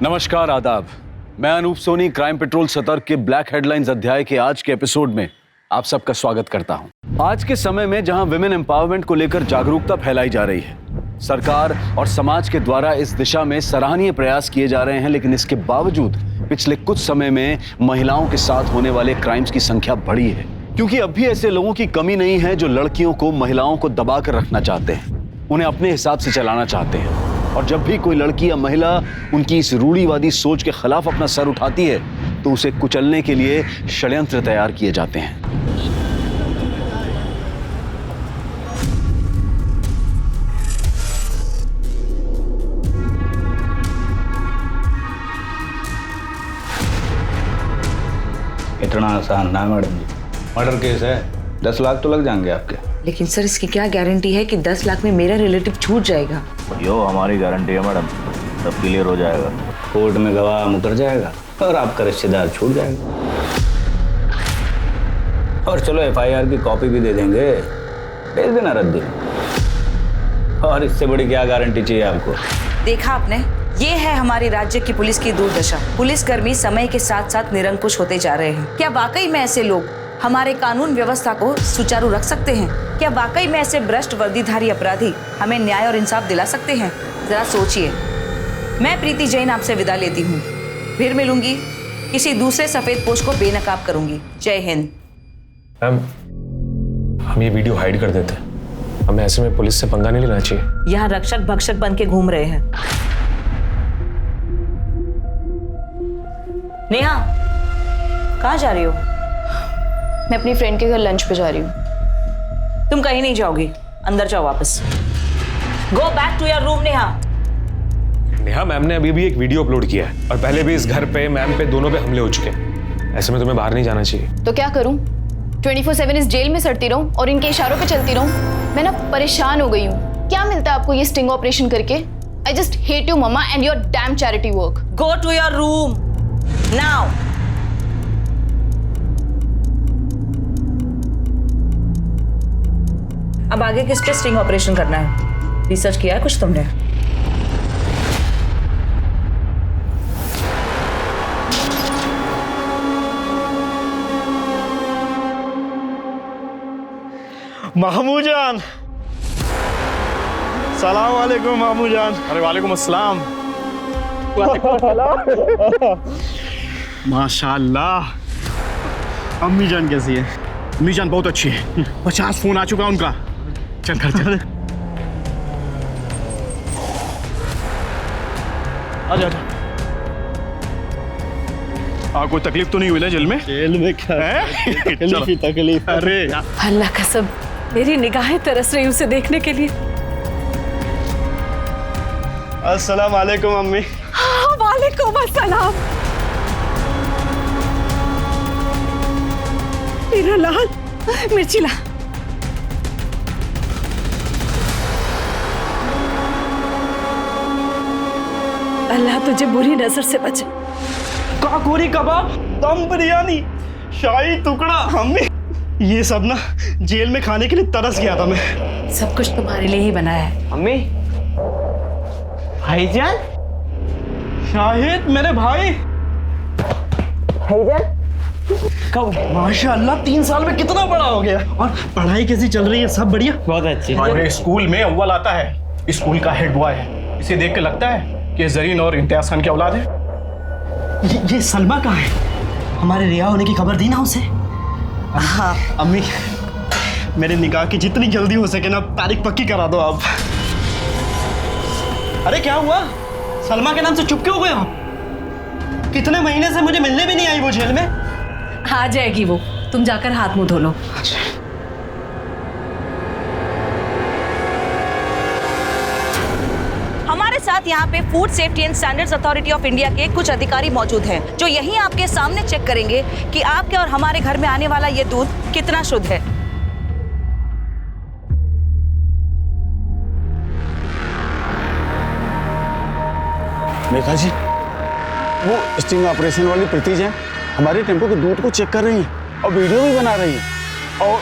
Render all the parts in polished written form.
नमस्कार, आदाब। मैं अनूप सोनी क्राइम पेट्रोल सतर्क के ब्लैक हेडलाइंस अध्याय के आज के एपिसोड में आप सबका स्वागत करता हूं। आज के समय में जहां विमेन एम्पावरमेंट को लेकर जागरूकता फैलाई जा रही है, सरकार और समाज के द्वारा इस दिशा में सराहनीय प्रयास किए जा रहे हैं, लेकिन इसके बावजूद पिछले कुछ समय में महिलाओं के साथ होने वाले क्राइम्स की संख्या बढ़ी है। क्योंकि अब भी ऐसे लोगों की कमी नहीं है जो लड़कियों को, महिलाओं को दबा कर रखना चाहते हैं, उन्हें अपने हिसाब से चलाना चाहते हैं। और जब भी कोई लड़की या महिला उनकी इस रूढ़िवादी सोच के खिलाफ अपना सर उठाती है तो उसे कुचलने के लिए षड्यंत्र तैयार किए जाते हैं। इतना आसान ना मैडम जी, मर्डर केस है, 10 लाख तो लग जाएंगे आपके। लेकिन सर इसकी क्या गारंटी है कि 10 लाख में मेरा रिलेटिव छूट जाएगा? यो हमारी गारंटी है मैडम, सब क्लियर हो जाएगा। कोर्ट में गवाह मुकर जाएगा और आपका रिश्तेदार छूट जाएगा। और चलो FIR की कॉपी भी दे देंगे, भेज देना रद्दी। और इससे बड़ी क्या गारंटी चाहिए आपको? देखा आपने, ये है हमारे राज्य की पुलिस की दुर्दशा। पुलिसकर्मी समय के साथ साथ निरंकुश होते जा रहे हैं। क्या वाकई में ऐसे लोग हमारे कानून व्यवस्था को सुचारू रख सकते हैं? क्या वाकई में ऐसे भ्रष्ट वर्दीधारी अपराधी हमें न्याय और इंसाफ दिला सकते हैं? जरा सोचिए। मैं प्रीति जैन आपसे विदा लेती हूँ। फिर मिलूंगी, किसी दूसरे सफेद पोश को बेनकाब करूंगी। जय हिंद। मैम, हम ये वीडियो हाइड कर देते हैं। हमें ऐसे में पुलिस से पंगा नहीं लेना चाहिए। यहाँ रक्षक भक्षक बन के घूम रहे हैं। नेहा, कहाँ जा रही हो? मैं अपनी फ्रेंड के घर लंच पे जा रही हूँ। तुम कहीं नहीं जाओगी, अंदर जाओ वापस। Go back to your room Neha. Neha, ma'am ने अभी भी एक वीडियो अपलोड किया है और पहले भी इस घर पे, मैम पे, दोनों पे हमले हो चुके हैं। ऐसे में तुम्हें बाहर नहीं जाना चाहिए। तो क्या करूँ? 24/7 इस जेल में सड़ती रहूँ और इनके इशारों पे चलती रहूँ? मैं ना परेशान हो गई हूँ। क्या मिलता है आपको ये स्टिंग ऑपरेशन करके? I just hate you mama and your damn charity work. Go to your room now. अब आगे किस पे स्टिंग ऑपरेशन करना है? रिसर्च किया है कुछ तुमने? मामू जान, सलाम वालेकुम मामू जान। अरे वालेकुम अस्सलाम। माशाल्लाह। अम्मी जान कैसी है? अम्मी जान बहुत अच्छी है। 50 फोन आ चुका उनका। चल घर चल। आजा आजा। कोई तकलीफ तो नहीं हुई ना जेल में? जेल में क्या है? तकलीफ। अरे अल्लाह कसम, मेरी निगाहें तरस रही उसे देखने के लिए। अस्सलाम वालेकुम अम्मी। हाँ, वालेकुम अस्सलाम। मेरा लाल, मिर्ची ला। अल्लाह तुझे बुरी नजर से बचे। काकोरी कबाब, दम बिरयानी, शाही टुकड़ा। अम्मी, ये सब ना जेल में खाने के लिए तरस गया था मैं। सब कुछ तुम्हारे लिए ही बनाया है। अम्मी, भाईजान, शाहिद मेरे भाई। भाईजान कब? माशाअल्लाह 3 साल में कितना बड़ा हो गया। और पढ़ाई कैसी चल रही है? सब बढ़िया? बहुत अच्छी। हमारे स्कूल में अव्वल आता है, स्कूल का हेड बॉय है। इसे देख के लगता है कि जरीन और इम्तियाज खान की औलाद है। ये सलमा कहाँ है? हमारे रिहा होने की खबर दी ना उसे? हाँ अम्मी, मेरे निकाह की जितनी जल्दी हो सके ना तारीख पक्की करा दो आप। अरे क्या हुआ? सलमा के नाम से चुप क्यों हो गए आप? कितने महीने से मुझे मिलने भी नहीं आई वो जेल में। आ जाएगी वो, तुम जाकर हाथ मुंह धो लो। हमारे साथ यहाँ पे food safety and standards authority of India के कुछ अधिकारी मौजूद हैं, जो यही आपके सामने चेक करेंगे कि आपके और हमारे घर में आने वाला ये दूध कितना शुद्ध है। नेताजी, वो स्टिंग ऑपरेशन वाली प्रीति जैन हमारे टेम्पो के दूध को चेक कर रही है और वीडियो भी बना रही है, और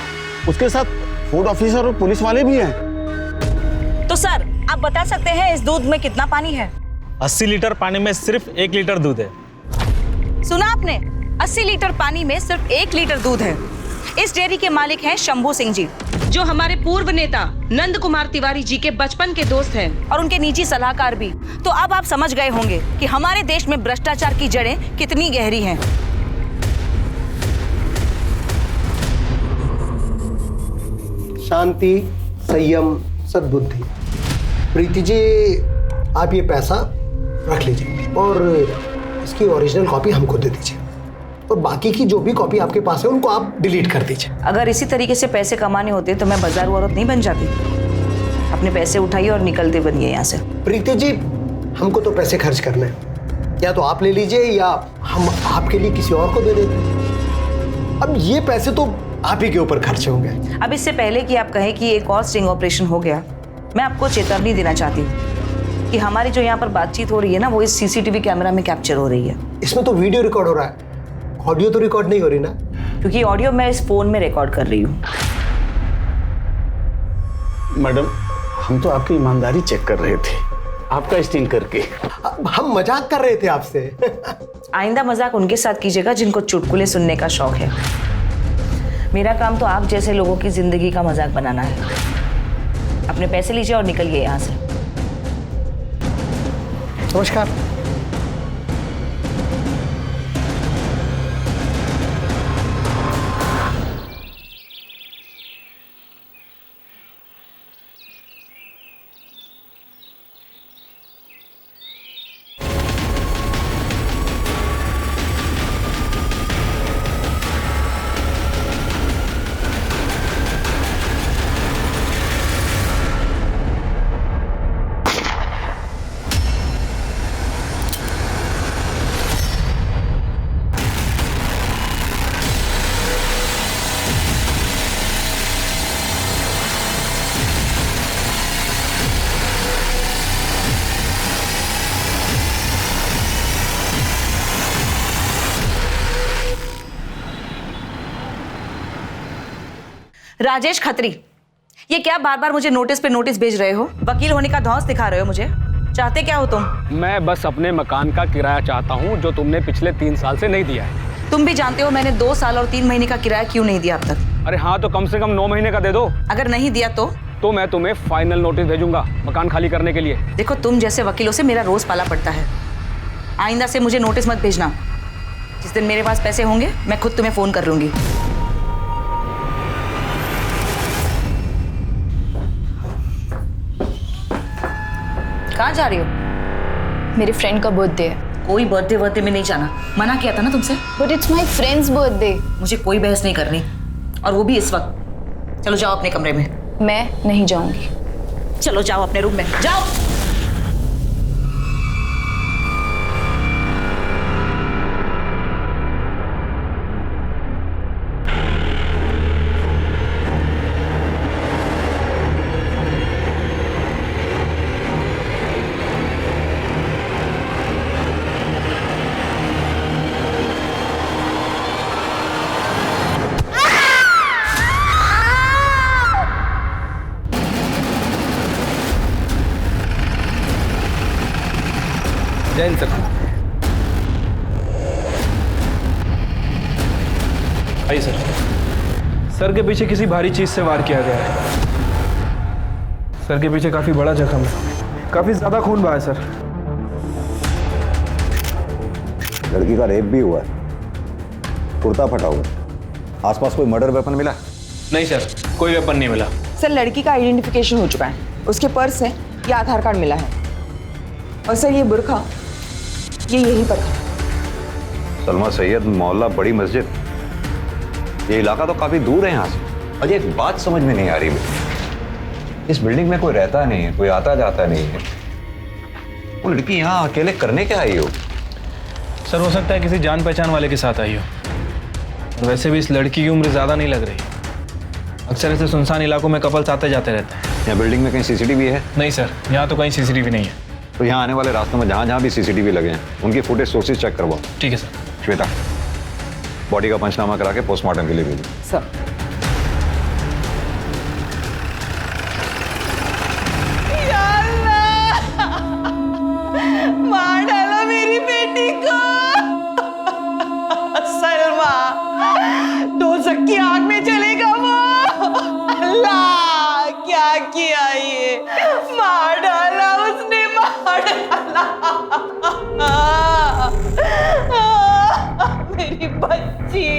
उसके साथ फूड ऑफिसर और पुलिस वाले भी हैं। तो सर, आप बता सकते हैं इस दूध में कितना पानी है? 80 लीटर पानी में सिर्फ 1 लीटर दूध है। सुना आपने? 80 लीटर पानी में सिर्फ 1 लीटर दूध है। इस डेयरी के मालिक हैं शंभू सिंह जी, जो हमारे पूर्व नेता नंद कुमार तिवारी जी के बचपन के दोस्त हैं और उनके निजी सलाहकार भी। तो अब आप समझ गए होंगे कि हमारे देश में भ्रष्टाचार की जड़ें कितनी गहरी हैं। शांति, संयम, सद्बुद्धि। प्रीति जी, आप ये पैसा रख लीजिए और इसकी ओरिजिनल कॉपी हमको दे दीजिए, और बाकी की जो भी कॉपी आपके पास है उनको आप डिलीट कर दीजिए। अगर इसी तरीके से पैसे कमाने होते तो मैं बाजार औरत नहीं बन जाती। अपने पैसे उठाइए और निकलते बनिए यहाँ से। प्रीति जी, हमको तो पैसे खर्च करने हैं, या तो आप ले लीजिए या हम आपके लिए किसी और को दे देते हैं। अब ये पैसे तो आप ही के ऊपर खर्च होंगे। अब इससे पहले कि आप कहें कि एक और स्टिंग ऑपरेशन हो गया, मैं आपको चेतावनी देना चाहती हूँ कि हमारी जो यहाँ पर बातचीत हो रही है ना, वो इस सीसीटीवी कैमरा में कैप्चर हो रही है। इसमें तो वीडियो रिकॉर्ड हो रहा है, ऑडियो तो रिकॉर्ड नहीं हो रही ना? क्योंकि ऑडियो मैं इस फोन में रिकॉर्ड कर रही हूँ। मैडम, हम तो आपकी ईमानदारी चेक कर रहे थे, आपका स्टिंग करके। हम मजाक कर रहे थे आपसे। आइंदा मजाक उनके साथ कीजिएगा जिनको चुटकुले सुनने का शौक है। मेरा काम तो आप जैसे लोगों की जिंदगी का मजाक बनाना है। अपने पैसे लीजिए और निकलिए यहाँ से। नमस्कार। राजेश खत्री, ये क्या बार बार मुझे नोटिस पे नोटिस भेज रहे हो? वकील होने का धौंस दिखा रहे हो मुझे? चाहते क्या हो तुम? मैं बस अपने मकान का किराया चाहता हूँ जो तुमने पिछले 3 साल से नहीं दिया है। तुम भी जानते हो मैंने 2 साल और 3 महीने का किराया क्यों नहीं दिया अब तक। अरे हाँ, तो कम से कम 9 महीने का दे दो। अगर नहीं दिया तो मैं तुम्हें फाइनल नोटिस भेजूंगा मकान खाली करने के लिए। देखो, तुम जैसे वकीलों से मेरा रोज पाला पड़ता है। आइंदा से मुझे नोटिस मत भेजना। जिस दिन मेरे पास पैसे होंगे मैं खुद तुम्हें फोन कर लूंगी। कहाँ जा रही हो? मेरे फ्रेंड का बर्थडे है। कोई बर्थडे में नहीं जाना, मना किया था ना तुमसे। But it's my friends birthday. मुझे कोई बहस नहीं करनी, और वो भी इस वक्त। चलो जाओ अपने कमरे में। मैं नहीं जाऊंगी। चलो जाओ अपने रूम में, जाओ। जैन सर। आइए सर। सर के पीछे किसी भारी चीज से वार किया गया है। सर के पीछे काफी बड़ा जख्म है, काफी ज्यादा खून बहा है सर। लड़की का रेप भी हुआ है, कुर्ता फटा हुआ। आसपास कोई मर्डर वेपन मिला? नहीं सर, कोई वेपन नहीं मिला। सर, लड़की का आइडेंटिफिकेशन हो चुका है। उसके पर्स से ये आधार कार्ड मिला है, और सर ये बुर्खा ये यहीं पर था। सलमा सैयद मोहल्ला बड़ी मस्जिद, ये इलाका तो काफी दूर है यहाँ से। और एक बात समझ में नहीं आ रही मुझे, इस बिल्डिंग में कोई रहता नहीं है, कोई आता जाता नहीं है। वो लड़की यहाँ अकेले करने क्या आई हो? सर, हो सकता है किसी जान पहचान वाले के साथ आई हो। वैसे भी इस लड़की की उम्र ज्यादा नहीं लग रही। अक्सर ऐसे सुनसान इलाकों में कपल्स आते जाते रहते हैं। यहाँ बिल्डिंग में कहीं सीसीटीवी है? नहीं सर, यहाँ तो कहीं सीसीटीवी नहीं है। तो यहाँ आने वाले रास्तों में जहाँ जहाँ भी सीसीटीवी लगे हैं उनकी फुटेज सोर्सेज चेक करवाओ। ठीक है सर। श्वेता, बॉडी का पंचनामा करा के पोस्टमार्टम के लिए भेजो। सर। किया ये? मार डाला उसने, मार डाला। मेरी बच्ची,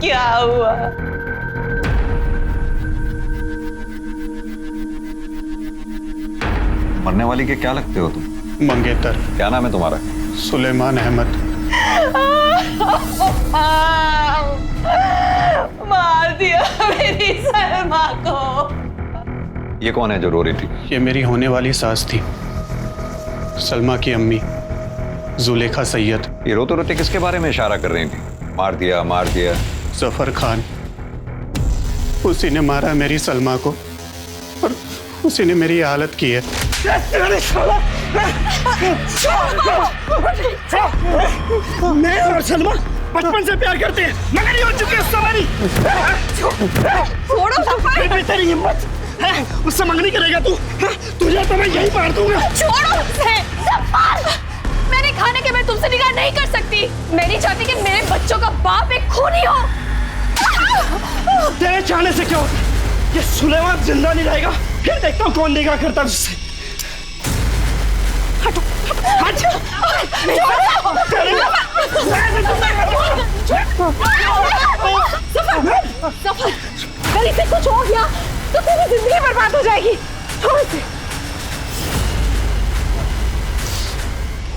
क्या हुआ? मरने वाली के क्या लगते हो तुम? मंगेतर। क्या नाम है तुम्हारा? सुलेमान अहमद। मार दिया मेरी सलमा को। ये कौन है जो रो रही थी? ये मेरी होने वाली सास थी, सलमा की अम्मी जुलेखा सैयद। ये रोते रोते किसके बारे में इशारा कर रही थी? मार दिया, मार दिया। जफर खान, उसी ने मारा मेरी सलमा को और उसी ने मेरी हालत की है। मैं और सलमा बचपन से प्यार करते हैं, मगर ये हो चुकी है सवारी। छोड़ो सफर। तेरी हिम्मत है, उससे मंगनी करेगा तू? तुझे तो मैं यही मार दूंगा। छोड़ो उसे। सफर, मैंने खाने के मैं तुमसे निकाह नहीं कर सकती। मैं नहीं चाहती कि मेरे बच्चों का बाप एक खूनी हो। तेरे चाहने से क्या होता? ये सुलेमान जिंदा नहीं रहेगा, फिर देखता हूँ कौन निकाह करता है उससे। हटो, हट। सफर, अगर इसे कुछ हो गया तो तेरी जिंदगी बर्बाद हो जाएगी। छोड़ इसे।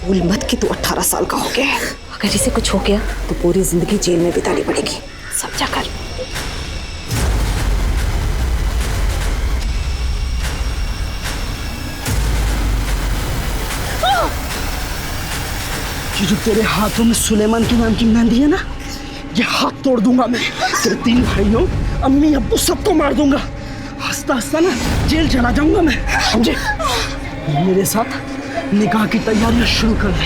भूल मत कि तू 18 साल का हो गया है। अगर इसे कुछ हो गया तो पूरी जिंदगी जेल में बितानी पड़ेगी। समझा कर। ये जो तेरे हाथों में सुलेमान के नाम की मेहंदी है ना, ये हाथ तोड़ दूंगा मैं। तेरे 3 भाइयों, अम्मी, अब्बू सबको मार दूंगा। हंसता हंसता ना जेल चला जाऊंगा मैं, समझे? मेरे साथ निकाह की तैयारियां शुरू कर दे।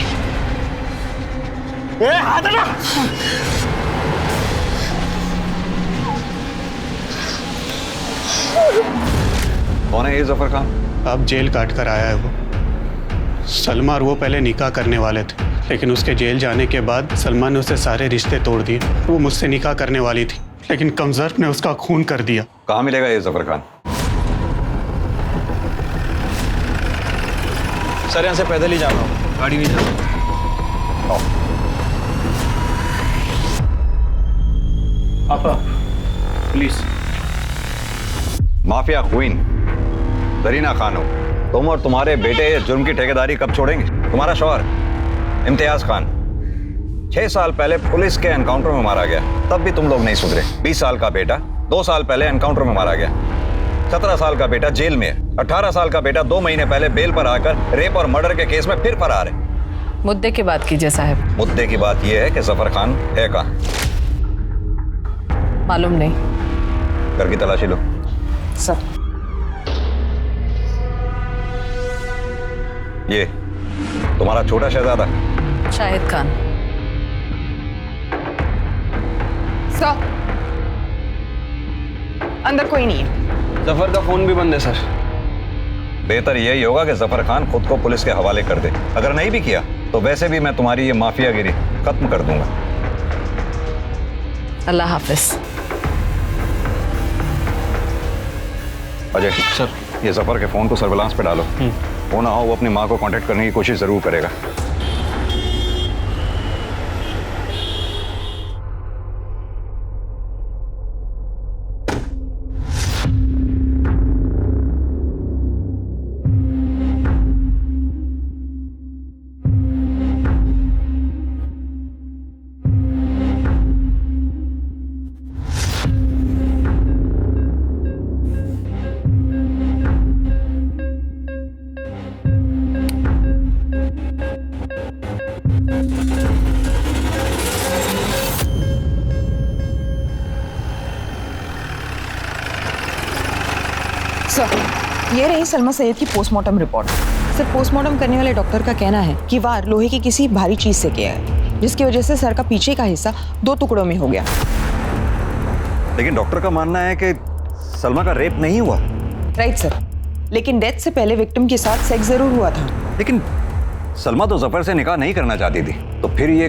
हाथ हटा। कौन है ये जफर खान? अब जेल काट कर आया है वो। सलमा और वो पहले निकाह करने वाले थे, लेकिन उसके जेल जाने के बाद सलमा ने उसे सारे रिश्ते तोड़ दिए। वो मुझसे निकाह करने वाली थी, लेकिन कमजर्फ ने उसका खून कर दिया। कहाँ मिलेगा ये जफर खान? सर यहाँ से पैदल ही जाना होगा, गाड़ी नहीं जाती। आपा please. Mafia queen Zarina Khan हो तुम, और तुम्हारे बेटे जुर्म की ठेकेदारी कब छोड़ेंगे? तुम्हारा शौहर इम्तियाज खान 6 साल पहले पुलिस के एनकाउंटर में मारा गया, तब भी तुम लोग नहीं सुधरे। 20 साल का बेटा 2 साल पहले एनकाउंटर में मारा गया। 17 साल का बेटा जेल में है। 18 साल का बेटा 2 महीने पहले बेल पर आकर रेप और मर्डर के केस में फिर फरार है। मुद्दे की बात कीजिए साहब। मुद्दे की बात यह है कि जफर खान है कहाँ? मालूम नहीं। घर की तलाशी लो। सर, ये तुम्हारा छोटा शहजादा शाहिद खान। सर, अंदर कोई नहीं है। जफर का फोन भी बंद है सर। बेहतर यही होगा कि जफर खान खुद को पुलिस के हवाले कर दे। अगर नहीं भी किया तो वैसे भी मैं तुम्हारी ये माफियागिरी खत्म कर दूंगा। अल्लाह हाफिज। अजय सर, ये जफर के फोन को सर्विलांस पे डालो। वो ना हो वो अपनी माँ को कांटेक्ट करने की कोशिश जरूर करेगा। सर, ये रही सलमा सैयद की पोस्टमार्टम रिपोर्ट। सर, पोस्टमार्टम करने वाले डॉक्टर का कहना है कि वार लोहे की किसी भारी चीज से किया है, जिसकी वजह से सर का पीछे का हिस्सा 2 टुकड़ों में हो गया। लेकिन डॉक्टर का मानना है कि सलमा का रेप नहीं हुआ। राइट सर, लेकिन डेथ से पहले विक्टिम के साथ सेक्स जरूर हुआ था। लेकिन सलमा तो जफर से निकाह नहीं करना चाहती थी, तो फिर ये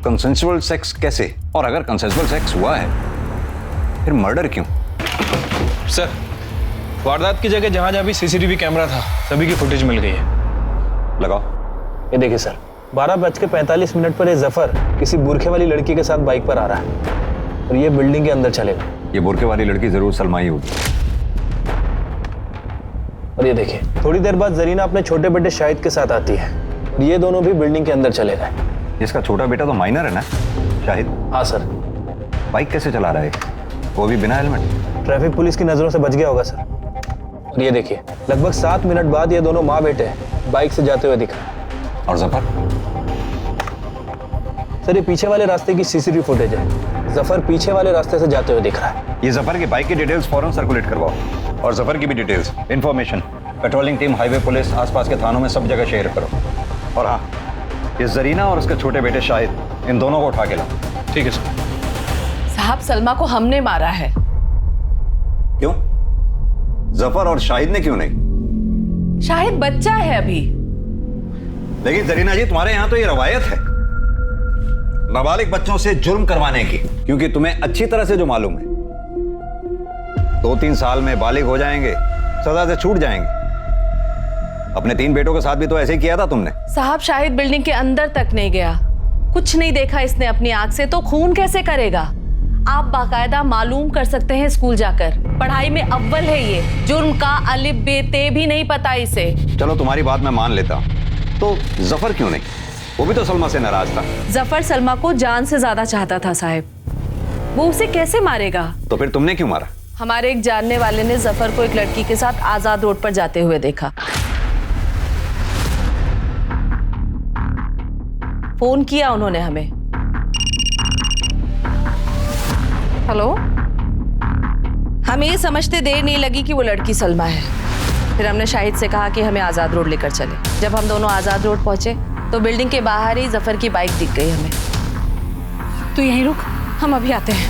कंसेंसुअल सेक्स कैसे? और अगर कंसेंसुअल सेक्स हुआ है फिर मर्डर क्यों? सर, वारदात की जगह जहां जहां भी सीसीटीवी कैमरा था सभी की फुटेज मिल गई है। लगाओ। ये देखिए सर, 12:45 पर ये जफर किसी बुरखे वाली लड़की के साथ बाइक पर आ रहा है और ये बिल्डिंग के अंदर चलेगा। ये बुरके वाली लड़की जरूर सलमा ही होगी। और ये देखिए, थोड़ी देर बाद जरीना अपने छोटे बेटे शाहिद के साथ आती है और ये दोनों भी बिल्डिंग के अंदर चले गए। इसका छोटा बेटा तो माइनर है ना शाहिद? हाँ सर। बाइक कैसे चला रहा है वो भी बिना हेलमेट? ट्रैफिक पुलिस की नजरों से बच गया होगा सर। और ये देखिए, लगभग 7 मिनट बाद ये दोनों माँ बेटे बाइक से जाते हुए दिख रहे हैं। और जफर? सर, ये पीछे वाले रास्ते की सीसीटीवी फुटेज है। जफर पीछे वाले रास्ते से जाते हुए दिख रहा है। ये जफर की बाइक की डिटेल्स फौरन सर्कुलेट करवाओ और जफर की भी details, information patrolling team, highway police, आसपास के थानों में सब जगह शेयर करो। और हाँ, ये जरीना और उसके छोटे बेटे शाहिद, इन दोनों को उठा के लाओ। ठीक है सर। साहब, सलमा को हमने मारा है। क्यों? जफर और शाहिद ने क्यों नहीं? शाहिद बच्चा है अभी। लेकिन जरीना जी, तुम्हारे यहां तो ये रवायत है नाबालिग बच्चों से जुर्म करवाने की, क्योंकि तुम्हें अच्छी तरह से जो मालूम है 2-3 साल में बालिग हो जाएंगे, सजा से छूट जाएंगे। अपने 3 बेटों के साथ भी तो ऐसे ही किया था तुमने। साहब, शाहिद बिल्डिंग के अंदर तक नहीं गया, कुछ नहीं देखा इसने अपनी आंख से, तो खून कैसे करेगा? आप बाकायदा मालूम कर सकते हैं स्कूल जाकर। पढ़ाई में अव्वल है ये, जुर्म का अलिफ बे ते भी नहीं पता इसे। चलो तुम्हारी बात मैं मान लेता हूं, तो जफर क्यों नहीं? वो भी तो सलमा से नाराज था। जफर सलमा को जान से ज्यादा चाहता था साहब, वो उसे कैसे मारेगा? तो फिर तुमने क्यों मारा? हमारे एक जानने वाले ने जफर को एक लड़की के साथ आजाद रोड पर जाते हुए देखा। फोन किया उन्होंने हमें। हेलो, हमें ये समझते देर नहीं लगी कि वो लड़की सलमा है। फिर हमने शाहिद से कहा कि हमें आजाद रोड लेकर चले। जब हम दोनों आजाद रोड पहुंचे तो बिल्डिंग के बाहर ही जफर की बाइक दिख गई हमें। तू यहीं रुक, हम अभी आते हैं।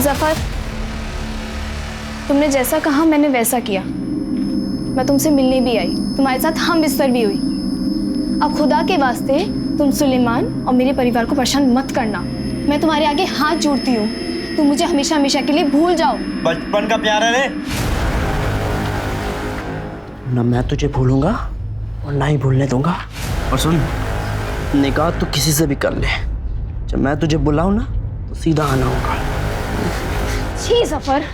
जफर, तुमने जैसा कहा मैंने वैसा किया। मैं तुमसे मिलने भी आई, तुम्हारे साथ हम बिस्तर भी हुई। अब खुदा के वास्ते तुम सुलेमान और मेरे परिवार को परेशान मत करना। मैं तुम्हारे आगे हाथ जोड़ती हूँ, तुम मुझे हमेशा हमेशा के लिए भूल जाओ। बचपन का प्यार है रे। ना मैं तुझे भूलूंगा और ना ही भूलने दूंगा। और सुन, निकाह तो किसी से भी कर ले, जब मैं तुझे बुलाऊं ना तो सीधा आना होगा। छी जफर,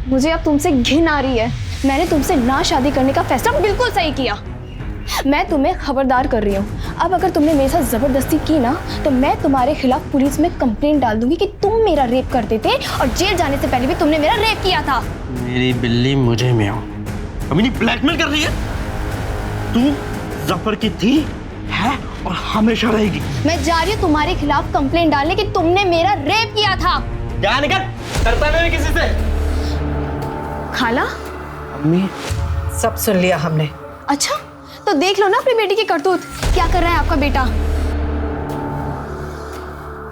मुझे अब तुमसे घिन आ रही है। मैंने तुमसे ना शादी करने का फैसला बिल्कुल सही किया। मैं तुम्हें खबरदार कर रही हूँ, अब अगर तुमने मेरे साथ जबरदस्ती की ना तो मैं तुम्हारे खिलाफ पुलिस में कंप्लेंट डाल दूंगी कि तुम मेरा रेप करते थे और जेल जाने से पहले भी तुमने मेरा रेप किया था। मेरी बिल्ली मुझे में हो, अमीनी ब्लैकमेल कर रही है। तू जफर की थी, है और हमेशा रहेगी। मैं जा रही हूँ तुम्हारे खिलाफ कंप्लेंट डालने कि तुमने मेरा रेप किया था। क्या निकल, करता नहीं किसी से। खाला, अम्मी, सब सुन लिया हमने। अच्छा तो देख लो ना अपनी बेटी की करतूत, क्या कर रहा है आपका बेटा।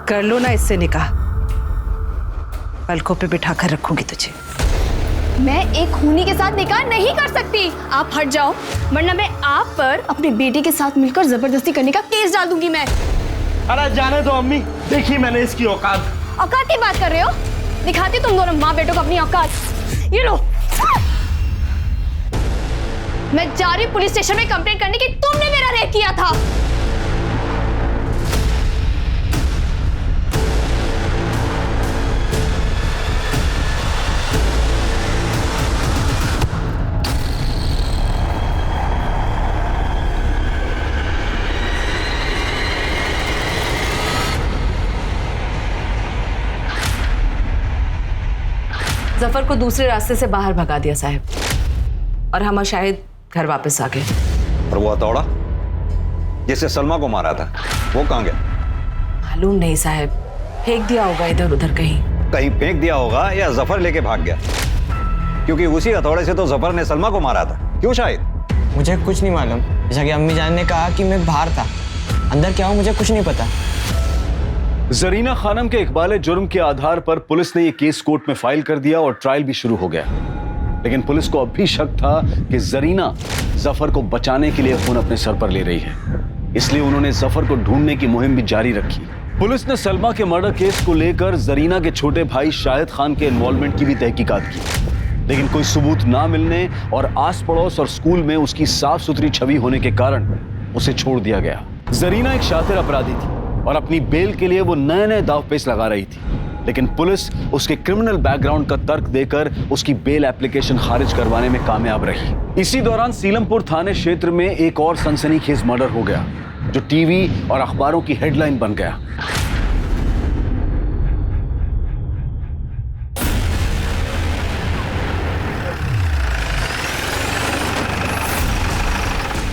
कर लो ना इससे निकाह, पलकों पे बिठा कर रखूंगी तुझे। मैं एक खूनी के साथ निकाह नहीं कर सकती, आप हट जाओ, वरना मैं आप पर अपने बेटे के साथ मिलकर जबरदस्ती करने का केस डाल दूंगी मैं। अरे जाने दो अम्मी, देखिए मैंने इसकी औकात। औकात की बात कर रहे हो? दिखाती तुम दोनों माँ बेटों को अपनी औकात। ये लो, मैं जा रही पुलिस स्टेशन में कंप्लेंट करने की तुमने मेरा रेप किया था। जफर को दूसरे रास्ते से बाहर भगा दिया साहब, और हम शायद घर वापस आ गए। और वो हथौड़ा जिससे सलमा को मारा था, वो कहाँ गया? मालूम नहीं साहब, फेंक दिया होगा इधर उधर कहीं। कहीं फेंक दिया होगा या जफर लेके भाग गया, क्योंकि उसी हथौड़े से तो जफर ने सलमा को मारा था। क्यों शाहिद? मुझे कुछ नहीं मालूम, जैसा कि अम्मी जान ने कहा कि मैं बाहर था, अंदर क्या हूँ मुझे कुछ नहीं पता। जरीना खानम के इकबाल जुर्म के आधार पर पुलिस ने यह केस कोर्ट में फाइल कर दिया और ट्रायल भी शुरू हो गया। लेकिन पुलिस को अब भी शक था कि जरीना जफर को बचाने के लिए खून अपने सर पर ले रही है, इसलिए उन्होंने जफर को ढूंढने की मुहिम भी जारी रखी। पुलिस ने सलमा के मर्डर केस को लेकर जरीना के छोटे भाई शाहिद खान के इन्वॉल्वमेंट की भी तहकीकात की, लेकिन कोई सबूत ना मिलने और आस पड़ोस और स्कूल में उसकी साफ सुथरी छवि होने के कारण उसे छोड़ दिया गया। जरीना एक शातिर अपराधी थी और अपनी बेल के लिए वो नए नए दावपेच लगा रही थी, लेकिन पुलिस उसके क्रिमिनल बैकग्राउंड का तर्क देकर उसकी बेल एप्लीकेशन खारिज करवाने में कामयाब रही। इसी दौरान सीलमपुर थाने क्षेत्र में एक और सनसनीखेज मर्डर हो गया, जो टीवी और अखबारों की हेडलाइन बन गया।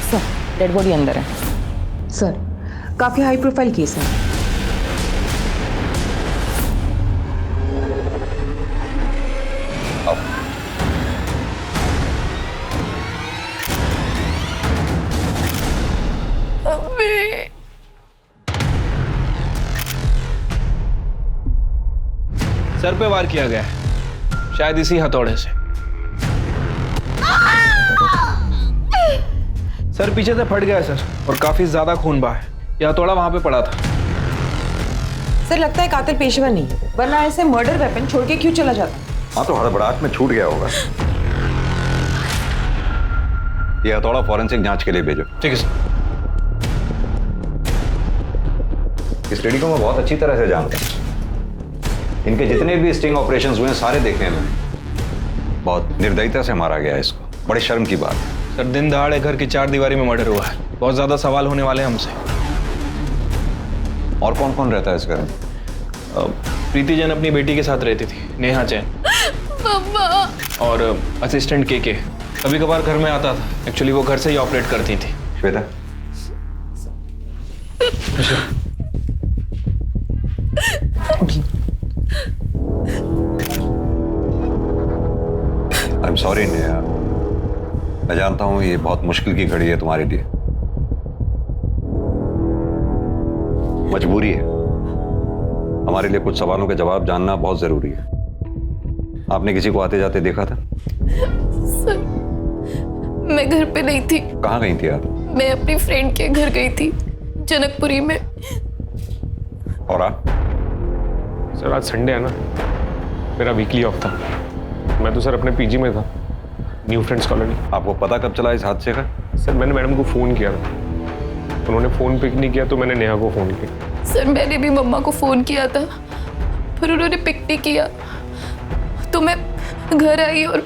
सर, डेड बॉडी अंदर है। सर, काफी हाई प्रोफाइल केस है। सर पे वार किया गया है, शायद इसी हथौड़े से। सर पीछे से फट गया है सर, और काफी ज्यादा खून बहा है। यह हथौड़ा वहां पे पड़ा था। सर लगता है कातिल पेशेवर नहीं है, वरना ऐसे मर्डर वेपन छोड़ के क्यों चला जाता? हाँ तो हड़बड़ाहट में छूट गया होगा। ये हथौड़ा फॉरेंसिक जांच के लिए भेजो। ठीक है सर। इस लेडी को मैं बहुत अच्छी तरह से जानता हूँ। इनके जितने भी स्टिंग ऑपरेशंस हुए हैं सारे देखे हैं। बहुत निर्दयता से मारा गया है इसको, बड़ी शर्म की बात है। सर दिन दहाड़े घर की 4 दीवारी में मर्डर हुआ है, बहुत ज्यादा सवाल होने वाले हैं हमसे। और कौन कौन रहता है इस घर में? प्रीति जैन अपनी बेटी के साथ रहती थी, नेहा जैन। और असिस्टेंट के कभी कभार घर में आता था। एक्चुअली वो घर से ही ऑपरेट करती थी। Shweta, I am sorry Neha, मैं जानता हूं ये बहुत मुश्किल की घड़ी है तुम्हारे लिए। मजबूरी है, हमारे लिए कुछ सवालों के जवाब जानना बहुत जरूरी है। आपने किसी को आते जाते देखा था? सर, मैं घर पे नहीं थी। कहाँ गई थी आप? मैं अपनी फ्रेंड के घर गई थी, जनकपुरी में। और आप? सर आज संडे है ना, मेरा वीकली ऑफ था। मैं तो सर अपने पीजी में था, न्यू फ्रेंड्स कॉलोनी। आपको पता कब चला इस हादसे का? सर मैंने मैडम को फ़ोन किया था, उन्होंने फ़ोन पिक नहीं किया तो मैंने नेहा को फ़ोन किया। सर मैंने भी मम्मा को फ़ोन किया था, पर उन्होंने पिक नहीं किया, तो मैं घर आई और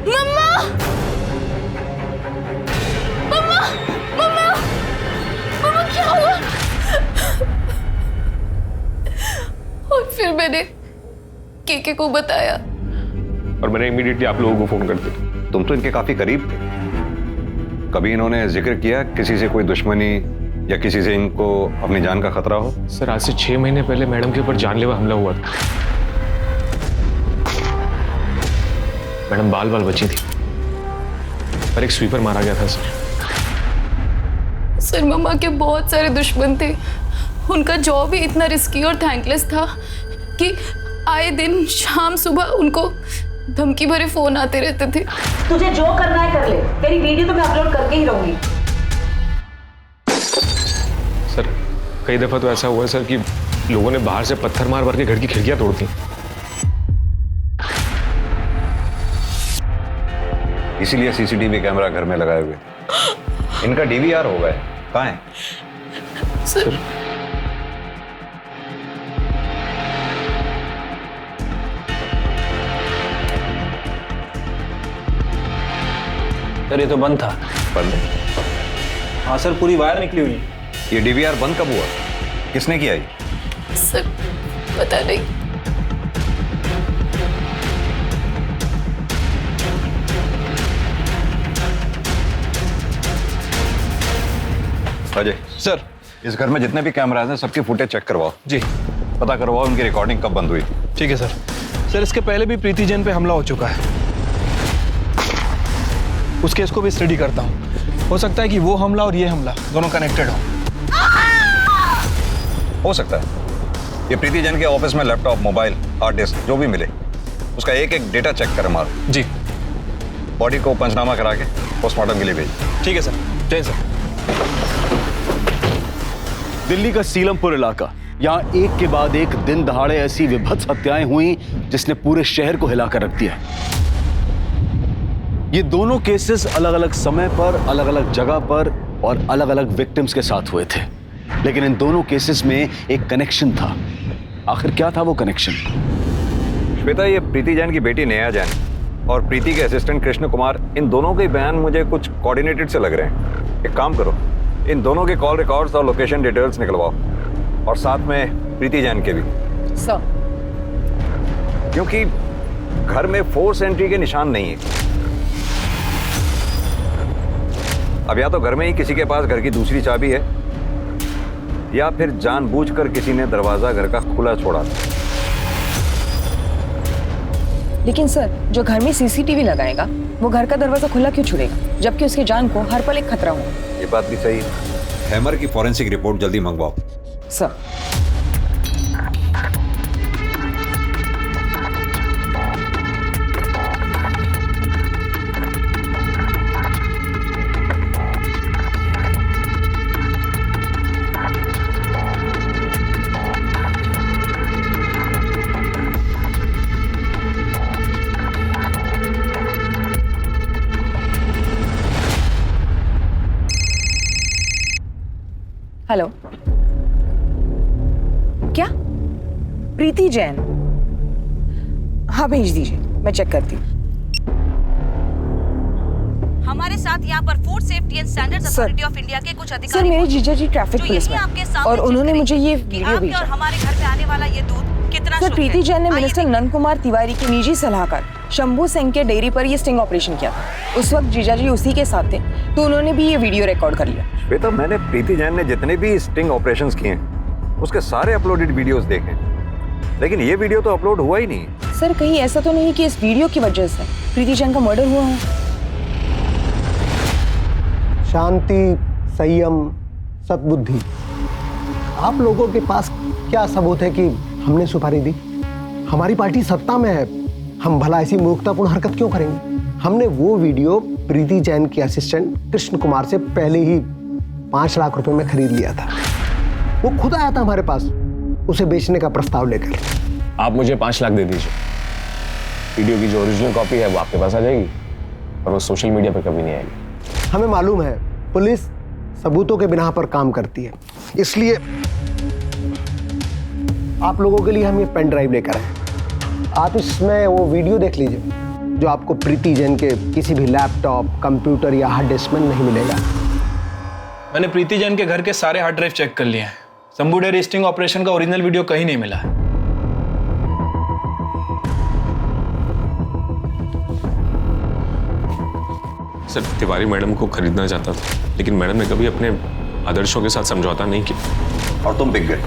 मम्मा मम्मा मम्मा मम्मा क्या हुआ? और फिर मैंने केके को बताया और मैंने इमीडिएटली आप लोगों को फ़ोन कर दिया। तुम तो इनके काफी करीब थे। कभी इन्होंने जिक्र किया किसी से कोई दुश्मनी या किसी से इनको अपनी जान का खतरा हो? सर आज से 6 महीने पहले मैडम के ऊपर जानलेवा हमला हुआ था। मैडम बाल बाल बची थी, पर एक स्वीपर मारा गया था सर। सर मम्मा के बहुत सारे दुश्मन थे। उनका जॉब ही इतना रिस्की और थैंकलेस था कि आए दिन शाम सुबह उनको धमकी भरे फोन आते रहते थे। तुझे जो करना है कर ले, तेरी वीडियो तो मैं अपलोड करके ही रहूंगी। सर कई दफा तो ऐसा हुआ है सर कि लोगों ने बाहर से पत्थर मार मार के घर की खिड़कियां तोड़ दी। इसीलिए सीसीटीवी कैमरा घर में लगाए हुए। इनका डीवीआर हो गया, कहाँ है? सर सर ये तो बंद था। बंद है? हाँ सर, पूरी वायर निकली हुई है। ये डीवीआर बंद कब हुआ? किसने किया ये? सर पता नहीं। अजय सर, इस घर में जितने भी कैमराज हैं सबकी फुटेज चेक करवाओ। जी। पता करवाओ उनकी रिकॉर्डिंग कब बंद हुई थी। ठीक है सर। सर इसके पहले भी प्रीति जैन पे हमला हो चुका है, उस केस को भी स्टडी करता हूँ। हो सकता है कि वो हमला और ये हमला दोनों कनेक्टेड हो सकता है। ये प्रीति जैन के ऑफिस में लैपटॉप, मोबाइल, हार्ड डिस्क जो भी मिले उसका एक एक डेटा चेक कर मारो। जी। बॉडी को पंचनामा करा के पोस्टमार्टम के लिए भेज। ठीक है सर। जय सर। दिल्ली का सीलमपुर इलाका, यहाँ एक के बाद एक दिन दहाड़े ऐसी विभत्स हत्याएं हुई जिसने पूरे शहर को हिलाकर रख दिया। ये दोनों केसेस अलग अलग समय पर, अलग अलग जगह पर और अलग अलग विक्टिम्स के साथ हुए थे, लेकिन इन दोनों केसेस में एक कनेक्शन था। आखिर क्या था वो कनेक्शन? श्वेता, ये प्रीति जैन की बेटी नेहा जैन और प्रीति के असिस्टेंट कृष्ण कुमार, इन दोनों के बयान मुझे कुछ कोऑर्डिनेटेड से लग रहे हैं। एक काम करो, इन दोनों के कॉल रिकॉर्ड्स और लोकेशन डिटेल्स निकलवाओ, और साथ में प्रीति जैन के भी। सर, क्योंकि घर में फोर्स एंट्री के निशान नहीं है। अब या तो घर में ही किसी के पास घर की दूसरी चाबी है, या फिर जानबूझकर किसी ने दरवाजा घर का खुला छोड़ा था। लेकिन सर, जो घर में सीसीटीवी लगाएगा वो घर का दरवाजा खुला क्यों छोड़ेगा, जबकि उसकी जान को हर पल एक खतरा हो। ये बात भी सही है। हैमर की फॉरेंसिक रिपोर्ट जल्दी मंगवाओ। सर। हेलो, क्या? प्रीति जैन? हाँ, भेज दीजिए, मैं चेक करती हूँ। हमारे साथ यहाँ पर food safety and standards authority of India के कुछ अधिकारी। सर, मेरे जीजा जी ट्रैफिक पुलिस में, और उन्होंने मुझे ये वीडियो भेजा। और हमारे घर पे आने वाला ये दूध कितना सर, प्रीति जैन ने मिनिस्टर नंद कुमार तिवारी के निजी सलाहकार शंभू सिंह के डेयरी पर ये स्टिंग ऑपरेशन किया था। उस वक्त जीजा जी उसी के साथ थे, तो उन्होंने भी ये वीडियो रिकॉर्ड कर लिया। श्वेता, मैंने प्रीति जैन ने जितने भी स्टिंग ऑपरेशंस किए हैं उसके सारे अपलोडेड वीडियोस देखे, लेकिन ये वीडियो तो अपलोड हुआ ही नहीं। सर, कहीं ऐसा तो नहीं कि इस वीडियो की वजह से प्रीति जैन का मर्डर हुआ हो? शांति, संयम, सद्बुद्धि, आप लोगों के पास क्या सबूत है कि हमने सुपारी दी? हमारी पार्टी सत्ता में है, हम भला ऐसी मूर्खतापूर्ण हरकत क्यों करेंगे? हमने वो वीडियो प्रीति जैन के असिस्टेंट कृष्ण कुमार से पहले ही 5 लाख रुपए में खरीद लिया था। वो खुद आया था हमारे पास उसे बेचने का प्रस्ताव लेकर। आप मुझे 5 लाख दे दीजिए, वीडियो की जो ओरिजिनल कॉपी है वो आपके पास आ जाएगी और वो सोशल मीडिया पर कभी नहीं आएगी। हमें मालूम है पुलिस सबूतों के बिना पर काम करती है, इसलिए आप लोगों के लिए हम ये पेन ड्राइव लेकर आए। आप इसमें वो वीडियो देख लीजिए जो आपको प्रीति जैन के किसी भी लैपटॉप, कंप्यूटर या हार्ड डिस्क में नहीं मिलेगा। मैंने प्रीति जैन के घर के सारे हार्ड ड्राइव चेक कर लिए हैं। शंभू डेयरी स्टिंग ऑपरेशन का ओरिजिनल वीडियो कहीं नहीं मिला है। सर, तिवारी मैडम को खरीदना चाहता था, लेकिन मैडम ने कभी अपने आदर्शों के साथ समझौता नहीं किया। और तुम बिक गए?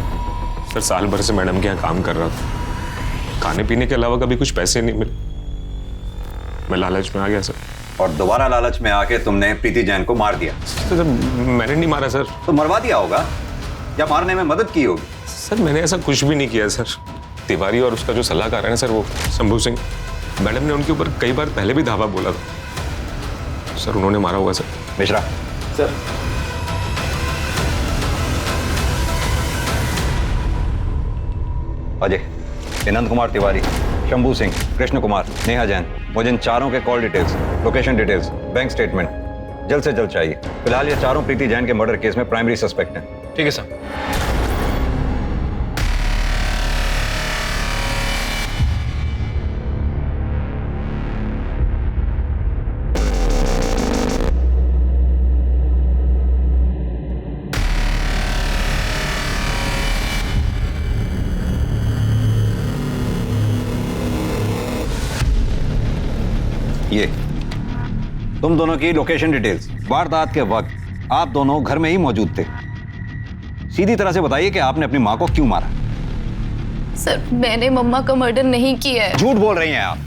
सर, साल भर से मैडम के यहाँ काम कर रहा था, खाने पीने के अलावा कभी कुछ पैसे नहीं मिले, मैं लालच में आ गया सर। और दोबारा लालच में आके तुमने प्रीति जैन को मार दिया? सर, मैंने नहीं मारा सर। तो मरवा दिया होगा या मारने में मदद की होगी? सर, मैंने ऐसा कुछ भी नहीं किया सर। तिवारी और उसका जो सलाहकार है ना सर, वो शंभू सिंह, मैडम ने उनके ऊपर कई बार पहले भी धावा बोला था सर, उन्होंने मारा होगा सर। मिश्रा सर, अजय, नंद कुमार तिवारी, शंभू सिंह, कृष्ण कुमार, नेहा जैन, मुझे इन चारों के call details, location details, bank statement जल्द से जल्द चाहिए। फिलहाल ये चारों प्रीति जैन के मर्डर केस में प्राइमरी सस्पेक्ट हैं। ठीक है सर। ये तुम दोनों की लोकेशन डिटेल्स। वारदात के वक्त आप दोनों घर में ही मौजूद थे। सीधी तरह से बताइए कि आपने अपनी मां को क्यों मारा? सर, मैंने मम्मा का मर्डर नहीं किया है। झूठ बोल रही हैं आप।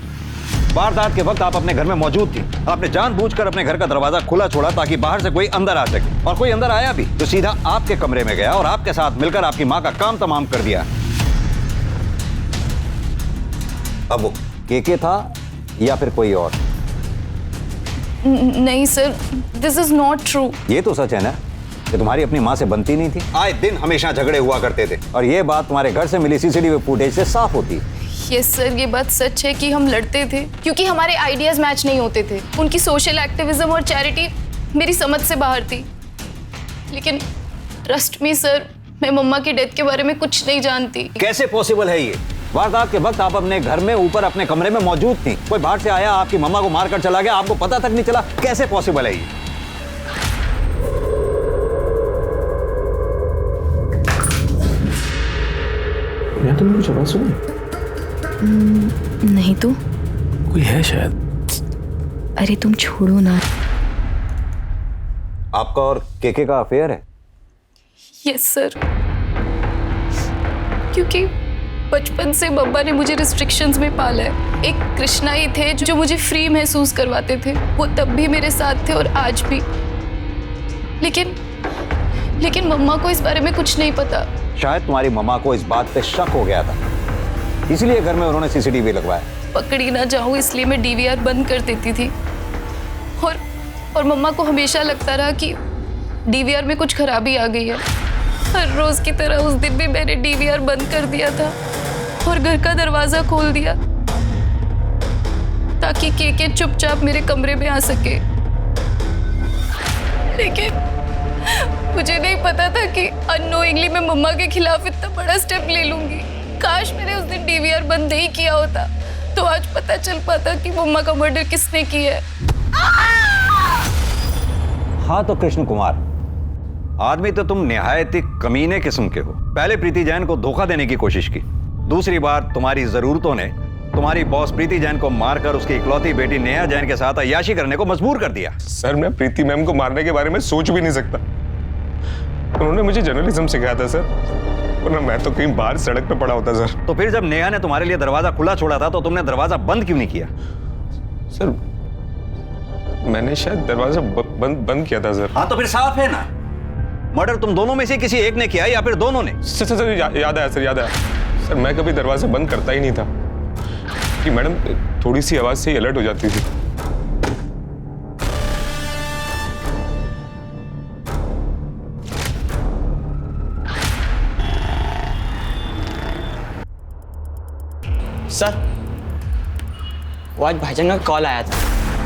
वारदात के वक्त आप अपने घर में मौजूद थी। आपने जानबूझकर अपने घर का दरवाजा खुला छोड़ा ताकि बाहर से कोई अंदर आ सके, और कोई अंदर आया भी तो सीधा आपके कमरे में गया और आपके साथ मिलकर आपकी मां का काम तमाम कर दिया। अब वो केके था या फिर कोई और? नहीं sir, this is not true. ये तो सच है ना कि तुम्हारी अपनी माँ से बनती नहीं थी। आए दिन हमेशा झगड़े हुआ करते थे और ये बात तुम्हारे घर से मिली सीसीटीवी फुटेज से साफ होती है। यस सर, ये बात सच है कि हम लड़ते थे क्योंकि हमारे आइडियाज मैच नहीं होते थे। उनकी सोशल एक्टिविज्म और चैरिटी मेरी समझ से बाहर थी। लेकिन ट्रस्ट मी सर, मैं मम्मा की डेथ के बारे में कुछ नहीं जानती। कैसे पॉसिबल है ये? वारदात के वक्त आप अपने घर में ऊपर अपने कमरे में मौजूद थी। कोई बाहर से आया आपकी मम्मा को मारकर चला गया, आपको पता तक नहीं चला। कैसे पॉसिबल है ये? तुमने कुछ आवाज सुनी? नहीं तो कोई है शायद। अरे तुम छोड़ो ना। आपका और केके का अफेयर है? यस सर, क्योंकि बचपन से बब्बा ने मुझे रिस्ट्रिक्शंस में पाला है। एक कृष्णा ही थे जो मुझे फ्री महसूस करवाते थे। वो तब भी मेरे साथ थे और आज भी। लेकिन मम्मा को इस बारे में कुछ नहीं पता। शायद तुम्हारी मम्मा को इस बात पे शक हो गया था, इसलिए घर में उन्होंने सीसीटीवी लगवाया। पकड़ी ना जाऊं इसलिए मैं डीवीआर बंद कर देती थी। और मम्मा को हमेशा लगता रहा कि डीवीआर में कुछ खराबी आ गई है। हर रोज की तरह उस दिन भी मैंने डीवीआर बंद कर दिया था और घर का दरवाजा खोल दिया ताकि केके चुपचाप मेरे कमरे में आ सके। लेकिन मुझे नहीं पता था कि अननोइंगली मैं मम्मा के खिलाफ इतना बड़ा स्टेप ले लूंगी। काश मैंने उस दिन डीवीआर बंद नहीं किया होता तो आज पता चल पाता कि मम्मा का मर्डर किसने किया है। हाँ तो कृष्ण कुमार, आदमी तो तुम निहायत ही कमीने किस्म के हो। पहले प्रीति जैन को धोखा देने की कोशिश की, दूसरी बार तुम्हारी जरूरतों ने तुम्हारी बॉस प्रीति जैन को मारकर उसकी इकलौती बेटी नेहा जैन के साथ अय्याशी करने को मजबूर कर दिया। सर, मैं प्रीति मैम को मारने के बारे में सोच भी नहीं सकता। उन्होंने मुझे जर्नलिज्म सिखाया था सर, वरना मैं तो कहीं बाहर सड़क पे पड़ा होता सर। तो फिर जब नेहा ने तुम्हारे लिए दरवाजा खुला छोड़ा था तो तुमने दरवाजा बंद क्यों नहीं किया? सर, मैंने शायद दरवाजा बंद किया था सर। हाँ तो फिर साफ है ना, मर्डर तुम दोनों में से किसी एक ने किया या फिर दोनों ने? सर याद आया सर, याद आया सर। मैं कभी दरवाजा बंद करता ही नहीं था कि मैडम थोड़ी सी आवाज से ही अलर्ट हो जाती थी। सर, वो आज भाईजान का कॉल आया था।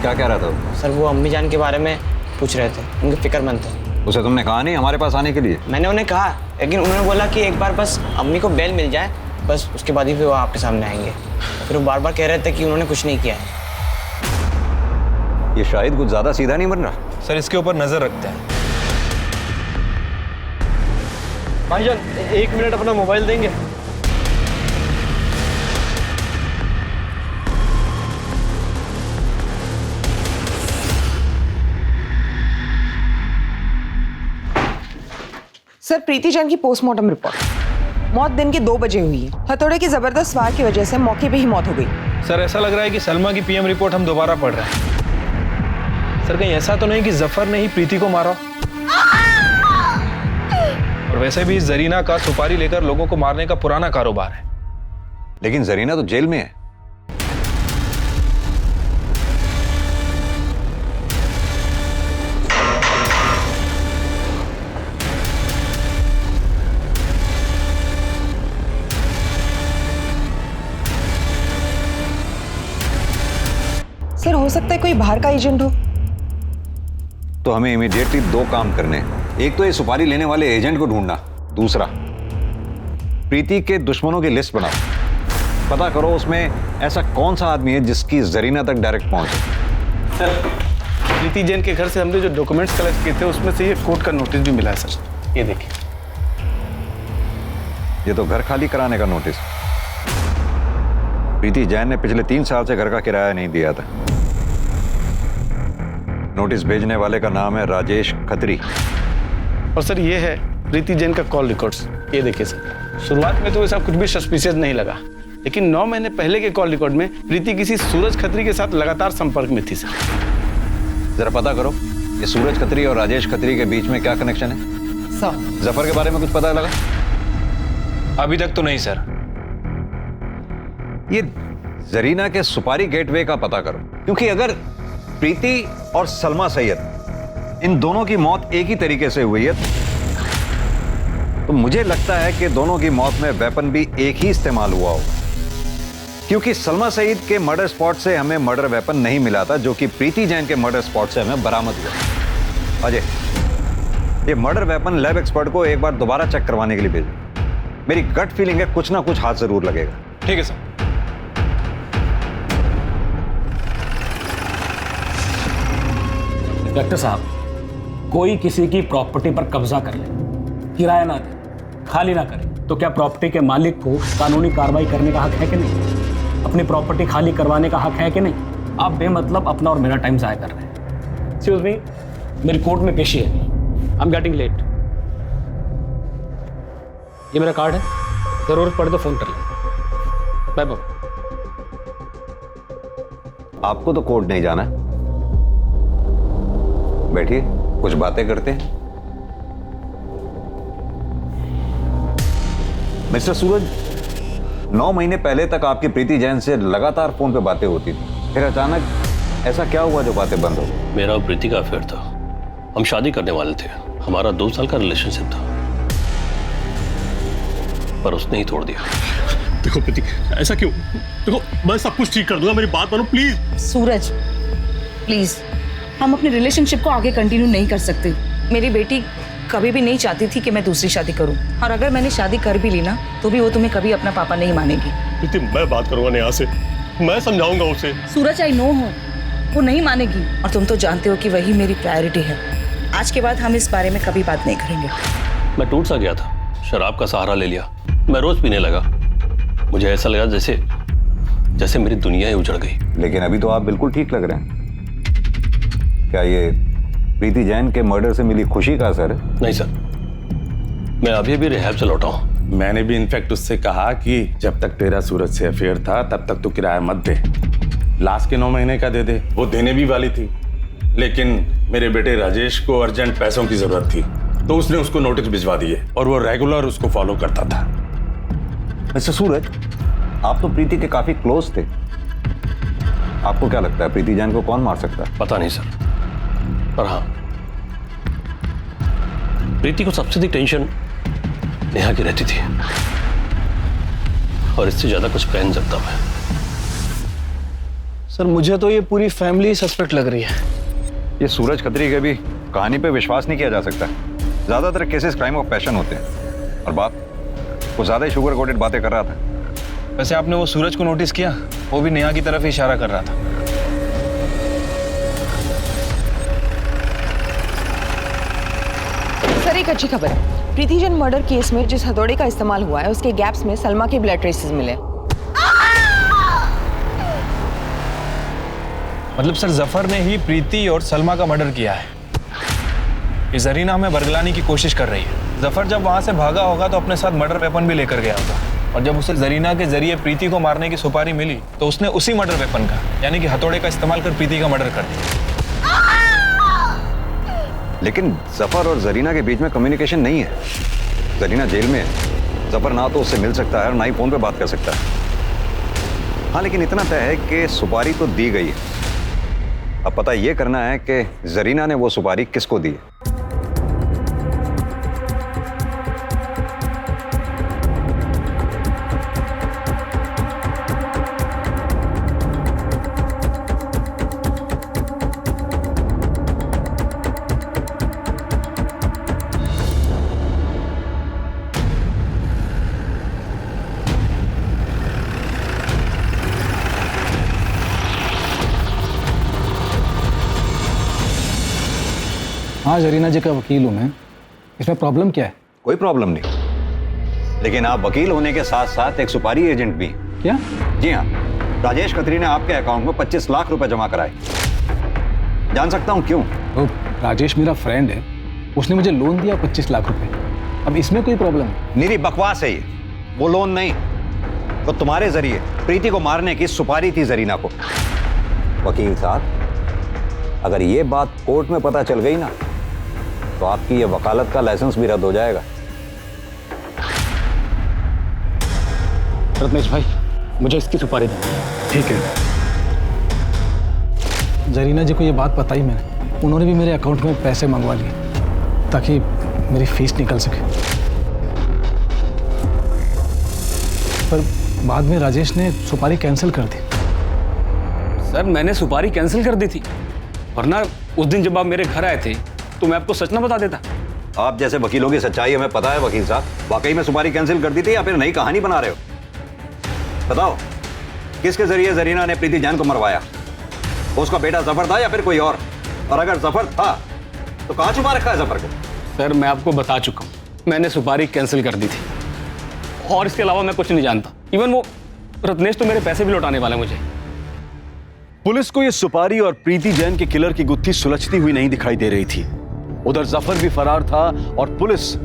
क्या कह रहा था? सर, वो अम्मी जान के बारे में पूछ रहे थे, उनके फिक्रमंद थे। उसे तुमने कहा नहीं हमारे पास आने के लिए? मैंने उन्हें कहा, लेकिन उन्होंने बोला कि एक बार बस अम्मी को बेल मिल जाए, बस उसके बाद ही फिर वो आपके सामने आएंगे। फिर वो बार बार कह रहे थे कि उन्होंने कुछ नहीं किया है। ये शायद कुछ ज्यादा सीधा नहीं बन रहा। सर, इसके ऊपर नजर रखते हैं। भाईजान 1 मिनट अपना मोबाइल देंगे? सर, प्रीति जैन की पोस्टमार्टम रिपोर्ट। मौत दिन के 2 बजे हुई है। हथौड़े के जबरदस्त वार की वजह से मौके पे ही मौत हो गई। सर, ऐसा लग रहा है कि सलमा की पीएम रिपोर्ट हम दोबारा पढ़ रहे हैं। सर, कहीं ऐसा तो नहीं कि जफर ने ही प्रीति को मारा? और वैसे भी जरीना का सुपारी लेकर लोगों को मारने का पुराना कारोबार है। लेकिन जरीना तो जेल में है। सर, हो सकता है कोई बाहर का एजेंट हो। तो हमें इमीडिएटली 2 काम करने हैं। एक तो ये सुपारी लेने वाले एजेंट को ढूंढना, दूसरा प्रीति के दुश्मनों की लिस्ट बनाओ। पता करो उसमें ऐसा कौन सा आदमी है जिसकी जरीना तक डायरेक्ट पहुंचे। सर, प्रीति जैन के घर से हमने जो डॉक्यूमेंट्स कलेक्ट किए थे उसमें से ये कोर्ट का नोटिस भी मिला है सर। ये देखिए। ये तो घर खाली कराने का नोटिस। प्रीति जैन ने पिछले 3 साल से घर का किराया नहीं दिया था। नोटिस भेजने वाले का नाम है राजेश खत्री। और सर, ये है प्रीति जैन का कॉल रिकॉर्ड्स। ये देखिए सर, शुरुआत में तो ऐसा कुछ भी सस्पिशियस नहीं लगा, लेकिन 9 महीने पहले के कॉल रिकॉर्ड में प्रीति किसी सूरज खत्री के साथ लगातार संपर्क में थी सर। जरा पता करो ये सूरज खत्री और राजेश खत्री के बीच में क्या कनेक्शन है। सर, जफर के बारे में कुछ पता लगा? अभी तक तो नहीं सर। ये जरीना के सुपारी गेटवे का पता करो, क्योंकि अगर प्रीति और सलमा सैयद, इन दोनों की मौत एक ही तरीके से हुई है, तो मुझे लगता है कि दोनों की मौत में वेपन भी एक ही इस्तेमाल हुआ हो, क्योंकि सलमा सईद के मर्डर स्पॉट से हमें मर्डर वेपन नहीं मिला था, जो कि प्रीति जैन के मर्डर स्पॉट से हमें बरामद हुआ। अजय, ये मर्डर वेपन लैब एक्सपर्ट को एक बार दोबारा चेक करवाने के लिए भेजो। मेरी गट फीलिंग है कुछ ना कुछ हाथ जरूर लगेगा। ठीक है सर। इंस्पेक्टर साहब, कोई किसी की प्रॉपर्टी पर कब्जा कर ले, किराया ना दे, खाली ना करे, तो क्या प्रॉपर्टी के मालिक को कानूनी कार्रवाई करने का हक है कि नहीं? अपनी प्रॉपर्टी खाली करवाने का हक है कि नहीं? आप बेमतलब अपना और मेरा टाइम ज़ाया कर रहे हैं। एक्सक्यूज मी, मेरी कोर्ट में पेशी है, आई एम गेटिंग लेट। ये मेरा कार्ड है, जरूरत पड़े तो फोन कर लें। Bye bye. आपको तो कोर्ट नहीं जाना, बैठिए, कुछ बातें करते हैं। मिस्टर सूरज, 9 महीने पहले तक आपकी प्रीति जैन से लगातार फोन पे बातें होती थी, फिर अचानक ऐसा क्या हुआ जो बातें बंद हो गई? मेरा और प्रीति का अफेयर था, हम शादी करने वाले थे, हमारा 2 साल का रिलेशनशिप था, पर उसने ही तोड़ दिया। देखो प्रीति, ऐसा क्यों? देखो मैं सब कुछ ठीक कर दूंगा, मेरी बात मानो प्लीज। सूरज प्लीज, हम अपने रिलेशनशिप को आगे कंटिन्यू नहीं कर सकते। मेरी बेटी कभी भी नहीं चाहती थी कि मैं दूसरी शादी करूं, और अगर मैंने शादी कर भी ली ना, तो भी वो तुम्हें कभी अपना पापा नहीं मानेगी। प्रीति, मैं बात करूंगा नेहा से, मैं समझाऊंगा उसे। सूरज, आई नो वो नहीं मानेगी, और तुम तो जानते हो कि वही मेरी प्रायोरिटी है। आज के बाद हम इस बारे में कभी बात नहीं करेंगे। मैं टूट सा गया था, शराब का सहारा ले लिया, मैं रोज पीने लगा, मुझे ऐसा लगा जैसे जैसे मेरी दुनिया ही उजड़ गई। लेकिन अभी तो आप बिल्कुल ठीक लग रहे हैं। क्या ये प्रीति जैन के मर्डर से मिली खुशी का असर है? नहीं सर, मैं अभी भी रिहैब से लौटा हूँ। मैंने भी इनफैक्ट उससे कहा कि जब तक तेरा सूरज से अफेयर था तब तक तो किराया मत दे, लास्ट के 9 महीने का दे दे। वो देने भी वाली थी, लेकिन मेरे बेटे राजेश को अर्जेंट पैसों की जरूरत थी, तो उसने उसको नोटिस भिजवा दिए और वो रेगुलर उसको फॉलो करता था। मिस्टर सूरज, आप तो प्रीति के काफी क्लोज थे, आपको क्या लगता है प्रीति जैन को कौन मार सकता है? पता नहीं सर, पर हाँ, प्रीति को सबसे अधिक टेंशन नेहा की रहती थी, और इससे ज्यादा कुछ कह नहीं सकता मैं। सर मुझे तो ये पूरी फैमिली सस्पेक्ट लग रही है। ये सूरज खत्री के भी कहानी पे विश्वास नहीं किया जा सकता। ज्यादातर केसेस क्राइम ऑफ पैशन होते हैं, और बात वो ज्यादा ही शुगर कोटेड बातें कर रहा था। वैसे आपने वो सूरज को नोटिस किया? वो भी नेहा की तरफ ही इशारा कर रहा था। सर एक अच्छी खबर है, प्रीति जैन मर्डर केस में जिस हथौड़े का इस्तेमाल हुआ है उसके गैप्स में सलमा के ब्लड ट्रेसेस मिले। मतलब सर जफर ने ही प्रीति और सलमा का मर्डर किया है। ये जरीना हमें बरगलाने की कोशिश कर रही है। जफर जब वहां से भागा होगा तो अपने साथ मर्डर वेपन भी लेकर गया होगा, और जब उसे जरीना के जरिए प्रीति को मारने की सुपारी मिली तो उसने उसी मर्डर वेपन का, यानी कि हथौड़े का इस्तेमाल कर प्रीति का मर्डर कर दिया। लेकिन जफर और जरीना के बीच में कम्युनिकेशन नहीं है। जरीना जेल में है, जफर ना तो उससे मिल सकता है और ना ही फोन पे बात कर सकता है। हाँ, लेकिन इतना तय है कि सुपारी तो दी गई है। अब पता ये करना है कि जरीना ने वो सुपारी किसको दी है। हाँ, जरीना जी का वकील हूँ मैं। इसमें प्रॉब्लम क्या है? कोई प्रॉब्लम नहीं, लेकिन आप वकील होने के साथ साथ एक सुपारी एजेंट भी हैं। क्या? जी हाँ, राजेश खत्री ने आपके अकाउंट में 25 लाख रुपए जमा कराए। जान सकता हूँ क्यों? तो राजेश मेरा फ्रेंड है, उसने मुझे लोन दिया 25 लाख रुपए। अब इसमें कोई प्रॉब्लम है? निरी बकवास है ये, वो लोन नहीं, तो तुम्हारे जरिए प्रीति को मारने की सुपारी थी जरीना को। वकील साहब, अगर ये बात कोर्ट में पता चल गई ना, तो आपकी ये वकालत का लाइसेंस भी रद्द हो जाएगा। रत्नेश भाई, मुझे इसकी सुपारी दे। ठीक है। जरीना जी को ये बात बताई मैंने, उन्होंने भी मेरे अकाउंट में पैसे मंगवा लिए ताकि मेरी फीस निकल सके। पर बाद में राजेश ने सुपारी कैंसिल कर दी। सर मैंने सुपारी कैंसिल कर दी थी, वरना उस दिन जब आप मेरे घर आए थे तो मैं आपको सच ना बता देता। आप जैसे वकीलों की सच्चाई हमें पता है वकील साहब। वाकई में सुपारी कैंसिल कर दी थी या फिर नई कहानी बना रहे हो? बताओ, किसके जरिए जरीना ने प्रीति जैन को मरवाया? उसका बेटा जफर था या फिर कोई और अगर जफर था तो कहां छुपा रखा है जफर को? सर मैं आपको बता चुका हूँ, मैंने सुपारी कैंसिल कर दी थी और इसके अलावा मैं कुछ नहीं जानता। इवन वो रत्नेश तो मेरे पैसे भी लौटाने वाला है मुझे। पुलिस को यह सुपारी और प्रीति जैन के किलर की गुत्थी सुलझती हुई नहीं दिखाई दे रही थी। उधर जफर भी फरार था और पुलिस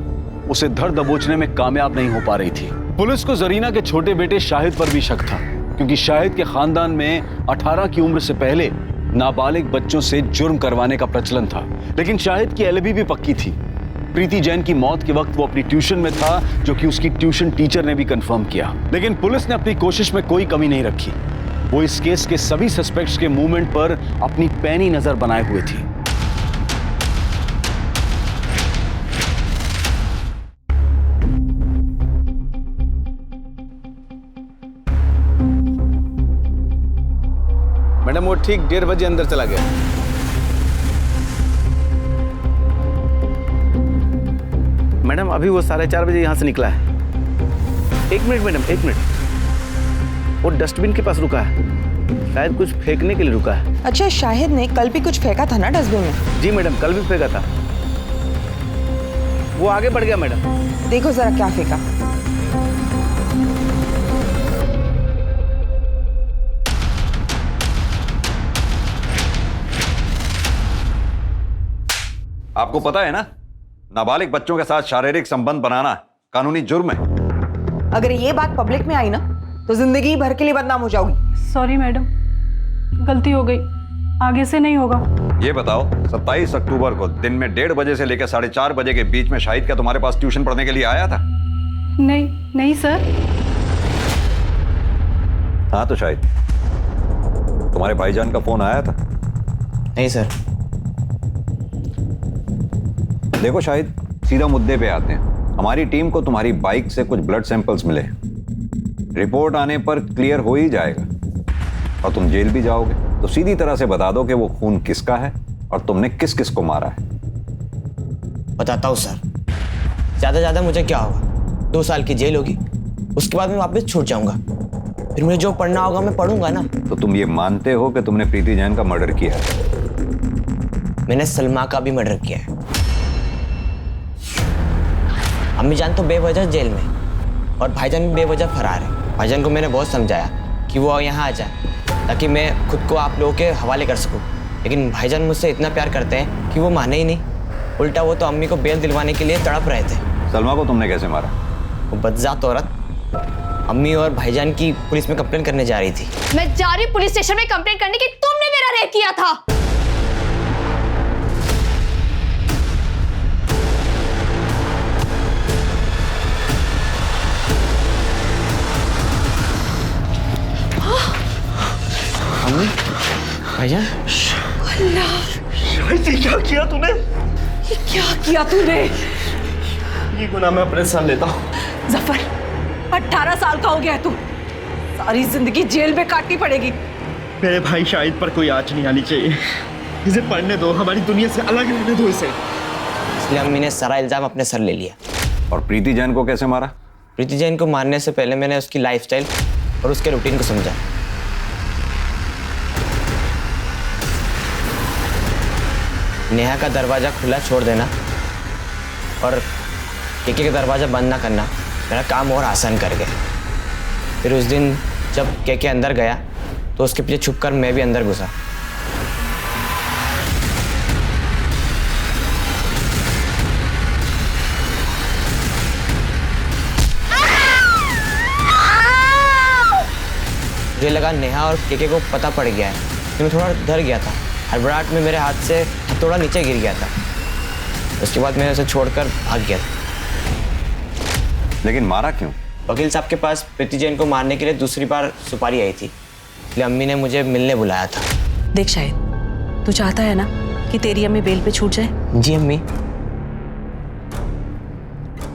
उसे धर दबोचने में कामयाब नहीं हो पा रही थी। पुलिस को जरीना के छोटे बेटे शाहिद पर भी शक था, क्योंकि शाहिद के खानदान में 18 की उम्र से पहले नाबालिग बच्चों से जुर्म करवाने का प्रचलन था। लेकिन शाहिद की एलिबी भी पक्की थी। प्रीति जैन की मौत के वक्त वो अपनी ट्यूशन में था, जो कि उसकी ट्यूशन टीचर ने भी कंफर्म किया। लेकिन पुलिस ने अपनी कोशिश में कोई कमी नहीं रखी। वो इस केस के सभी सस्पेक्ट्स के मूवमेंट पर अपनी पैनी नजर बनाए हुए थी। मैडम वो ठीक 1:30 बजे अंदर चला गया। मैडम अभी वो 4:30 बजे यहाँ से निकला है। 1 मिनट मैडम, 1 मिनट। वो डस्टबिन के पास रुका है, शायद कुछ फेंकने के लिए रुका है। अच्छा, शाहिद ने कल भी कुछ फेंका था ना डस्टबिन में? जी मैडम, कल भी फेंका था। वो आगे बढ़ गया मैडम। देखो जरा क्या फेंका। आपको पता है ना, नाबालिग बच्चों के साथ शारीरिक संबंध बनाना कानूनी जुर्म है। अगर ये बात पब्लिक में आई ना तो जिंदगी भर के लिए बदनाम हो जाओगी। सॉरी मैडम, गलती हो गई, आगे से नहीं होगा। ये बताओ, 27 अक्टूबर को दिन में 1:30 बजे से लेकर 4:30 बजे के बीच में शाहिद क्या तुम्हारे पास ट्यूशन पढ़ने के लिए आया था? नहीं सर। हाँ तो शाहिद, तुम्हारे भाईजान का फोन आया था? नहीं सर। देखो शाहिद, सीधा मुद्दे पे आते हैं। हमारी टीम को तुम्हारी बाइक से कुछ ब्लड सैंपल्स मिले। रिपोर्ट आने पर क्लियर हो ही जाएगा और तुम जेल भी जाओगे। तो सीधी तरह से बता दो कि वो खून किसका है और तुमने किस किस को मारा है। बताता हूँ सर। ज्यादा मुझे क्या होगा, 2 साल की जेल होगी, उसके बाद मैं वापस छूट जाऊंगा। फिर मुझे जो पढ़ना होगा मैं पढ़ूंगा ना। तो तुम ये मानते हो कि तुमने प्रीति जैन का मर्डर किया है? मैंने सलमा का भी मर्डर किया है। अम्मी जान तो बेवजह जेल में और भाईजान भी बेवजह फरार है। भाईजान को मैंने बहुत समझाया कि वो यहाँ आ जाए ताकि मैं खुद को आप लोगों के हवाले कर सकूं, लेकिन भाईजान मुझसे इतना प्यार करते हैं कि वो माने ही नहीं। उल्टा वो तो अम्मी को बेल दिलवाने के लिए तड़प रहे थे। सलमा को तुमने कैसे मारा? वो बदजात औरत अम्मी और भाईजान की पुलिस में कंप्लेन करने जा रही थी। मैं जा रही पुलिस स्टेशन में कंप्लेन करने की, तुमने मेरा रेप किया था। भाईजान, शाहिद, ये क्या किया तूने? ये क्या किया तूने? ये गुनाह मैं अपने साथ लेता हूँ। जफर, 18 साल का हो गया है तू, सारी जिंदगी जेल में काटनी पड़ेगी। मेरे भाई शाहिद पर कोई आँच नहीं आनी चाहिए। इसे पढ़ने दो, हमारी दुनिया से अलग रहने दो इसे। इसलिए अम्मी ने सारा इल्जाम अपने सर ले लिया। और प्रीति जैन को कैसे मारा? प्रीति जैन को मारने से पहले मैंने उसकी लाइफस्टाइल और उसके रूटीन को समझा। नेहा का दरवाज़ा खुला छोड़ देना और केके का दरवाज़ा बंद ना करना मेरा काम और आसान कर गया। फिर उस दिन जब केके अंदर गया तो उसके पीछे छुपकर मैं भी अंदर घुसा। मुझे लगा नेहा और केके को पता पड़ गया है, तो मैं थोड़ा डर गया था। हड़बड़ाहट में मेरे हाथ से हथौड़ा नीचे गिर गया था। उसके बाद मैंने उसे छोड़कर भाग गया था। लेकिन मारा क्यों? वकील साहब के पास प्रीति जैन को मारने के लिए दूसरी बार सुपारी आई थी, इसलिए अम्मी ने मुझे मिलने बुलाया था। देख शाहिद, तू चाहता है ना कि तेरी अम्मी बेल पे छूट जाए? जी अम्मी।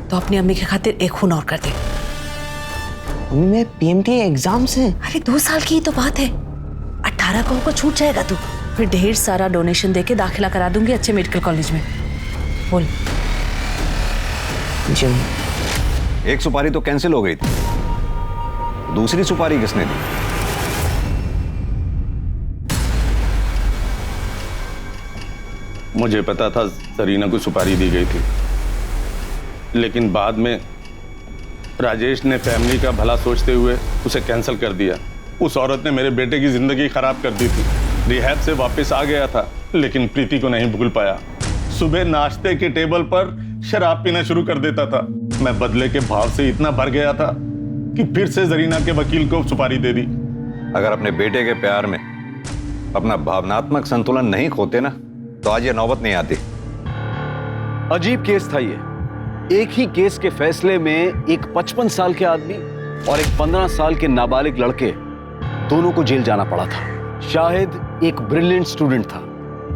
तो अपनी अम्मी के खातिर एक खून और कर दे। अम्मी मैं पीएमटी एग्जाम से। अरे 2 साल की ही तो बात है, 18 को छूट जाएगा तू। फिर ढेर सारा डोनेशन देके दाखिला करा दूंगी अच्छे मेडिकल कॉलेज में। बोल। जी अम्मी। एक सुपारी तो कैंसिल हो गई थी, दूसरी सुपारी किसने दी? मुझे पता था जरीना को सुपारी दी गई थी, लेकिन बाद में राजेश ने फैमिली का भला सोचते हुए उसे कैंसिल कर दिया। उस औरत ने मेरे बेटे की जिंदगी खराब कर दी थी। रिहैब से वापस आ गया था, लेकिन प्रीति को नहीं भूल पाया। सुबह नाश्ते के टेबल पर शराब पीना शुरू कर देता था। मैं बदले के भाव से इतना भर गया था कि फिर से जरीना के वकील को सुपारी दे दी। अगर अपने बेटे के प्यार में अपना भावनात्मक संतुलन नहीं खोते ना, तो आज ये नौबत नहीं आती। अजीब केस था ये। एक ही केस के फैसले में एक 55 साल के आदमी और एक 15 साल के नाबालिग लड़के, दोनों को जेल जाना पड़ा था। शाहिद एक ब्रिलियंट स्टूडेंट था,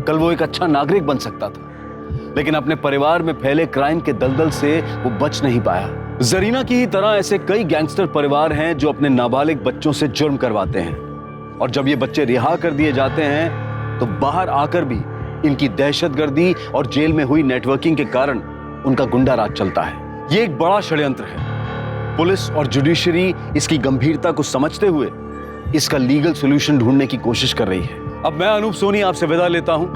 कल वो एक अच्छा नागरिक बन सकता था, लेकिन अपने परिवार में फैले क्राइम के दलदल से वो बच नहीं पाया। जरीना की ही तरह ऐसे कई गैंगस्टर परिवार हैं जो अपने नाबालिग बच्चों से जुर्म करवाते हैं, और जब ये बच्चे रिहा कर दिए जाते हैं तो बाहर आकर भी इनकी दहशतगर्दी और जेल में हुई नेटवर्किंग के कारण उनका गुंडा राज चलता है। ये एक बड़ा षड्यंत्र है। पुलिस और जुडिशरी इसकी गंभीरता को समझते हुए इसका लीगल सॉल्यूशन ढूंढने की कोशिश कर रही है। अब मैं अनूप सोनी आपसे विदा लेता हूं।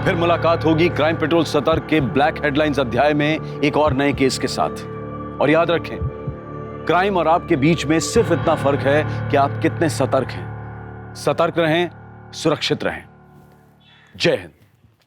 फिर मुलाकात होगी क्राइम पेट्रोल सतर्क के ब्लैक हेडलाइंस अध्याय में एक और नए केस के साथ। और याद रखें, क्राइम और आपके बीच में सिर्फ इतना फर्क है कि आप कितने सतर्क हैं। सतर्क रहें, सुरक्षित रहें। जय हिंद।